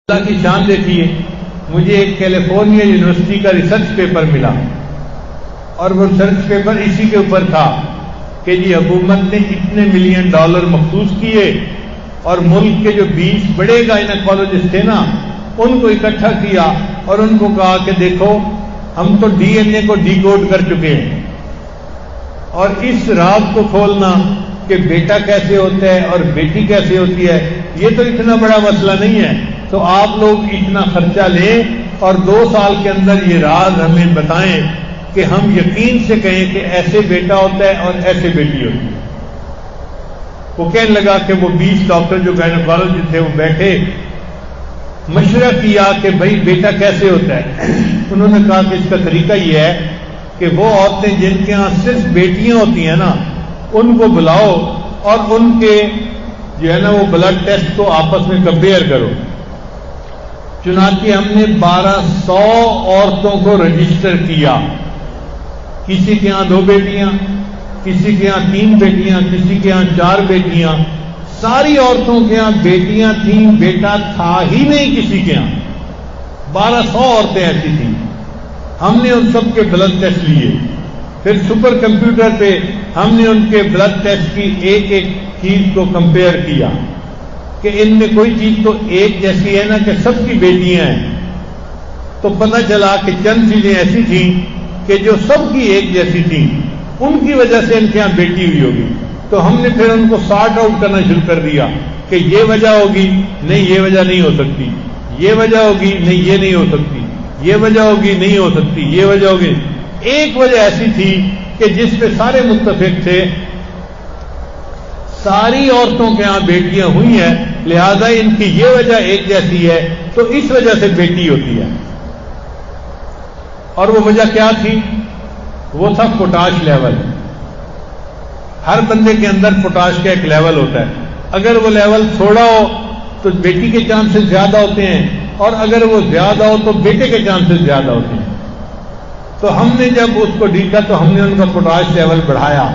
اللہ کی شان دیکھیے، مجھے ایک کیلیفورنیا یونیورسٹی کا ریسرچ پیپر ملا اور وہ ریسرچ پیپر اسی کے اوپر تھا کہ جی حکومت نے اتنے ملین ڈالر مخصوص کیے اور ملک کے جو 20 بڑے گائنیکالوجسٹ تھے نا ان کو اکٹھا کیا اور ان کو کہا کہ دیکھو ہم تو ڈی این اے کو ڈی کوڈ کر چکے ہیں اور اس راز کو کھولنا کہ بیٹا کیسے ہوتا ہے اور بیٹی کیسے ہوتی ہے یہ تو اتنا بڑا مسئلہ نہیں ہے، تو آپ لوگ اتنا خرچہ لیں اور 2 سال کے اندر یہ راز ہمیں بتائیں کہ ہم یقین سے کہیں کہ ایسے بیٹا ہوتا ہے اور ایسے بیٹی ہوتی ہے۔ وہ کہنے لگا کہ وہ 20 ڈاکٹر جو گائنیکالوجسٹ تھے وہ بیٹھے، مشورہ کیا کہ بھائی بیٹا کیسے ہوتا ہے۔ انہوں نے کہا کہ اس کا طریقہ یہ ہے کہ وہ عورتیں جن کے ہاں صرف بیٹیاں ہوتی ہیں نا ان کو بلاؤ اور ان کے جو ہے نا وہ بلڈ ٹیسٹ کو آپس میں کمپیئر کرو۔ چنانچہ ہم نے 1200 عورتوں کو رجسٹر کیا، کسی کے ہاں 2 بیٹیاں، کسی کے ہاں 3 بیٹیاں، کسی کے ہاں 4 بیٹیاں، ساری عورتوں کے ہاں بیٹیاں تھیں، بیٹا تھا ہی نہیں کسی کے ہاں۔ 1200 عورتیں ایسی تھیں، ہم نے ان سب کے بلڈ ٹیسٹ لیے، پھر سپر کمپیوٹر پہ ہم نے ان کے بلڈ ٹیسٹ کی ایک ایک چیز کو کمپیئر کیا کہ ان میں کوئی چیز تو ایک جیسی ہے نا کہ سب کی بیٹیاں ہیں، تو پتہ چلا کہ چند چیزیں ایسی تھیں کہ جو سب کی ایک جیسی تھیں، ان کی وجہ سے ان کے یہاں بیٹی ہوئی ہوگی۔ تو ہم نے پھر ان کو سارٹ آؤٹ کرنا شروع کر دیا کہ یہ وجہ ہوگی، نہیں یہ وجہ نہیں ہو سکتی، یہ وجہ ہوگی، نہیں یہ نہیں ہو سکتی، یہ وجہ ہوگی، نہیں ہو سکتی، یہ وجہ ہوگی۔ ایک وجہ ایسی تھی کہ جس پہ سارے متفق تھے، ساری عورتوں کے ہاں بیٹیاں ہوئی ہیں، لہذا ان کی یہ وجہ ایک جیسی ہے تو اس وجہ سے بیٹی ہوتی ہے۔ اور وہ وجہ کیا تھی؟ وہ تھا پوٹاش لیول۔ ہر بندے کے اندر پوٹاش کا ایک لیول ہوتا ہے، اگر وہ لیول تھوڑا ہو تو بیٹی کے چانسز زیادہ ہوتے ہیں اور اگر وہ زیادہ ہو تو بیٹے کے چانسز زیادہ ہوتے ہیں۔ تو ہم نے جب اس کو دیکھا تو ہم نے ان کا پوٹاش لیول بڑھایا،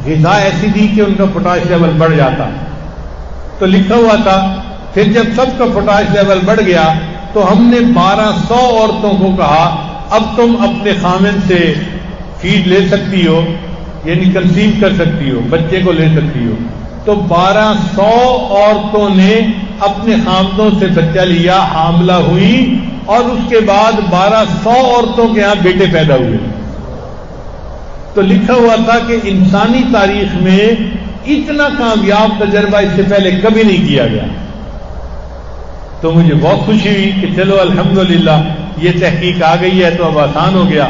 غذا ایسی دی کہ ان کا پوٹاش لیول بڑھ جاتا، تو لکھا ہوا تھا۔ پھر جب سب کا پوٹاش لیول بڑھ گیا تو ہم نے 1200 عورتوں کو کہا اب تم اپنے خامن سے فیڈ لے سکتی ہو، یعنی کنسیو کر سکتی ہو، بچے کو لے سکتی ہو۔ تو 1200 عورتوں نے اپنے خامدوں سے بچہ لیا، حاملہ ہوئی اور اس کے بعد 1200 عورتوں کے ہاں بیٹے پیدا ہوئے۔ تو لکھا ہوا تھا کہ انسانی تاریخ میں اتنا کامیاب تجربہ اس سے پہلے کبھی نہیں کیا گیا۔ تو مجھے بہت خوشی ہوئی کہ چلو الحمدللہ یہ تحقیق آ گئی ہے تو اب آسان ہو گیا۔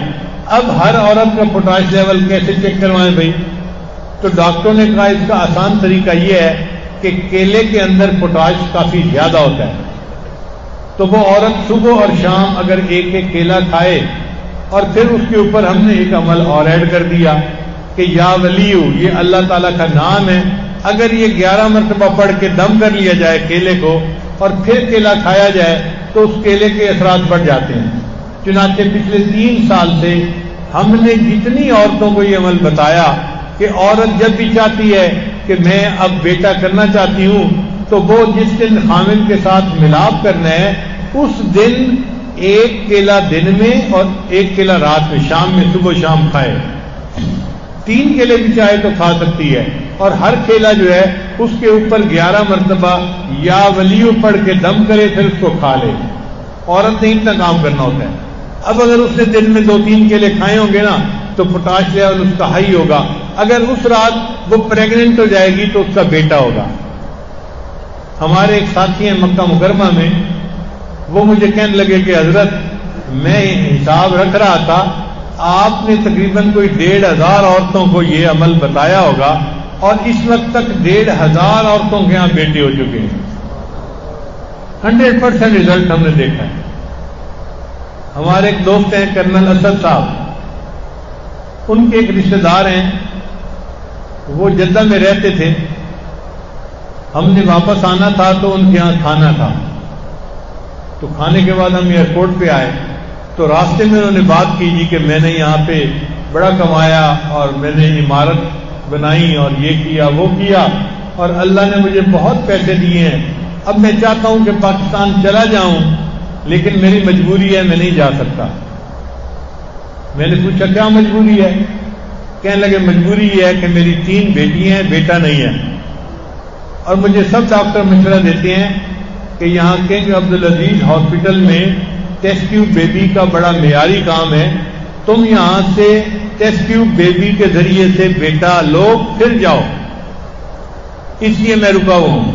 اب ہر عورت کا پوٹاش لیول کیسے چیک کروائیں بھائی؟ تو ڈاکٹروں نے کہا اس کا آسان طریقہ یہ ہے کہ کیلے کے اندر پوٹاش کافی زیادہ ہوتا ہے، تو وہ عورت صبح اور شام اگر ایک ایک کیلا کھائے، اور پھر اس کے اوپر ہم نے ایک عمل اور ایڈ کر دیا کہ یا ولیو، یہ اللہ تعالیٰ کا نام ہے، اگر یہ 11 مرتبہ پڑھ کے دم کر لیا جائے کیلے کو اور پھر کیلا کھایا جائے تو اس کیلے کے اثرات بڑھ جاتے ہیں۔ چنانچہ پچھلے 3 سال سے ہم نے جتنی عورتوں کو یہ عمل بتایا کہ عورت جب بھی چاہتی ہے کہ میں اب بیٹا کرنا چاہتی ہوں تو وہ جس دن خامن کے ساتھ ملاپ کرنا ہے اس دن 1 کیلا دن میں اور 1 کیلا رات میں، شام میں، صبح شام کھائے۔ 3 کیلے بھی چاہے تو کھا سکتی ہے، اور ہر کیلا جو ہے اس کے اوپر 11 مرتبہ یا ولیو پڑھ کے دم کرے پھر اس کو کھا لے۔ عورت نے اتنا کام کرنا ہوتا ہے۔ اب اگر اس نے دن میں 2-3 کیلے کھائے ہوں گے نا تو پوٹاش لیول اس کا ہائی ہوگا، اگر اس رات وہ پریگننٹ ہو جائے گی تو اس کا بیٹا ہوگا۔ ہمارے ایک ساتھی ہیں مکہ مکرمہ میں، وہ مجھے کہنے لگے کہ حضرت میں حساب رکھ رہا تھا، آپ نے تقریباً کوئی 1500 عورتوں کو یہ عمل بتایا ہوگا اور اس وقت تک 1500 عورتوں کے یہاں بیٹے ہو چکے ہیں۔ 100% رزلٹ ہم نے دیکھا ہے۔ ہمارے ایک دوست ہیں کرنل اسد صاحب، ان کے ایک رشتہ دار ہیں، وہ جدہ میں رہتے تھے، ہم نے واپس آنا تھا تو ان کے یہاں کھانا تھا، تو کھانے کے بعد ہم ایئرپورٹ پہ آئے تو راستے میں انہوں نے بات کی جی کہ میں نے یہاں پہ بڑا کمایا اور میں نے عمارت بنائی اور یہ کیا وہ کیا اور اللہ نے مجھے بہت پیسے دیے ہیں، اب میں چاہتا ہوں کہ پاکستان چلا جاؤں، لیکن میری مجبوری ہے، میں نہیں جا سکتا۔ میں نے پوچھا کیا مجبوری ہے؟ کہنے لگے مجبوری یہ ہے کہ میری 3 بیٹیاں ہیں، بیٹا نہیں ہے، اور مجھے سب ڈاکٹر مشورہ دیتے ہیں کہ یہاں کنگ عبدالعزیز ہاسپٹل میں ٹیسٹ ٹیوب بیبی کا بڑا معیاری کام ہے، تم یہاں سے ٹیسٹ ٹیوب بیبی کے ذریعے سے بیٹا لو پھر جاؤ، اس لیے میں رکا ہوا ہوں۔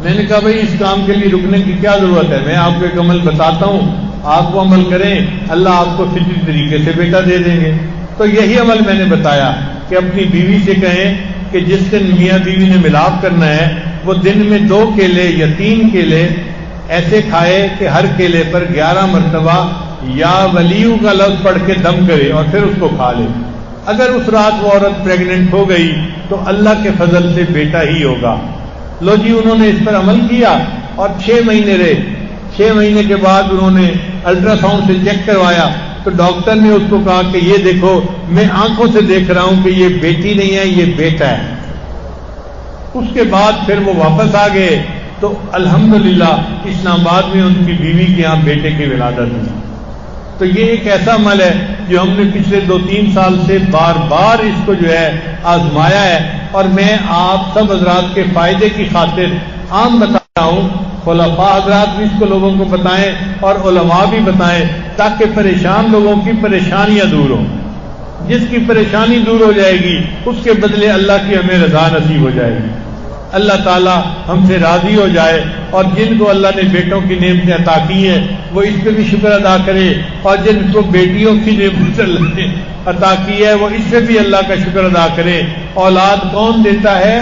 میں نے کہا بھائی اس کام کے لیے رکنے کی کیا ضرورت ہے، میں آپ کو ایک عمل بتاتا ہوں، آپ کو عمل کریں، اللہ آپ کو فطری طریقے سے بیٹا دے دیں گے۔ تو یہی عمل میں نے بتایا کہ اپنی بیوی سے کہیں کہ جس دن میاں بیوی نے ملاپ کرنا ہے وہ دن میں 2 کیلے یا 3 کیلے ایسے کھائے کہ ہر کیلے پر 11 مرتبہ یا ولیو کا لفظ پڑھ کے دم کرے اور پھر اس کو کھا لے۔ اگر اس رات وہ عورت پریگننٹ ہو گئی تو اللہ کے فضل سے بیٹا ہی ہوگا۔ لو جی انہوں نے اس پر عمل کیا اور 6 مہینے رہے۔ 6 مہینے کے بعد انہوں نے الٹرا ساؤنڈ سے چیک کروایا تو ڈاکٹر نے اس کو کہا کہ یہ دیکھو میں آنکھوں سے دیکھ رہا ہوں کہ یہ بیٹی نہیں ہے، یہ بیٹا ہے۔ اس کے بعد پھر وہ واپس آ گئے تو الحمدللہ اسلام آباد میں ان کی بیوی کے یہاں بیٹے کی ولادت ہوئی۔ تو یہ ایک ایسا عمل ہے جو ہم نے پچھلے 2-3 سال سے بار بار اس کو جو ہے آزمایا ہے، اور میں آپ سب حضرات کے فائدے کی خاطر عام بتا ہوں، خلفاء حضرات بھی اس کو لوگوں کو بتائیں اور علماء بھی بتائیں تاکہ پریشان لوگوں کی پریشانیاں دور ہوں۔ جس کی پریشانی دور ہو جائے گی اس کے بدلے اللہ کی ہمیں رضا نصیب ہو جائے گی، اللہ تعالی ہم سے راضی ہو جائے، اور جن کو اللہ نے بیٹوں کی نعمتیں عطا کی ہیں وہ اس پہ بھی شکر ادا کرے، اور جن کو بیٹیوں کی نعمت اللہ نے عطا کی ہے وہ اس پہ بھی اللہ کا شکر ادا کرے۔ اولاد کون دیتا ہے؟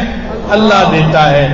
اللہ دیتا ہے۔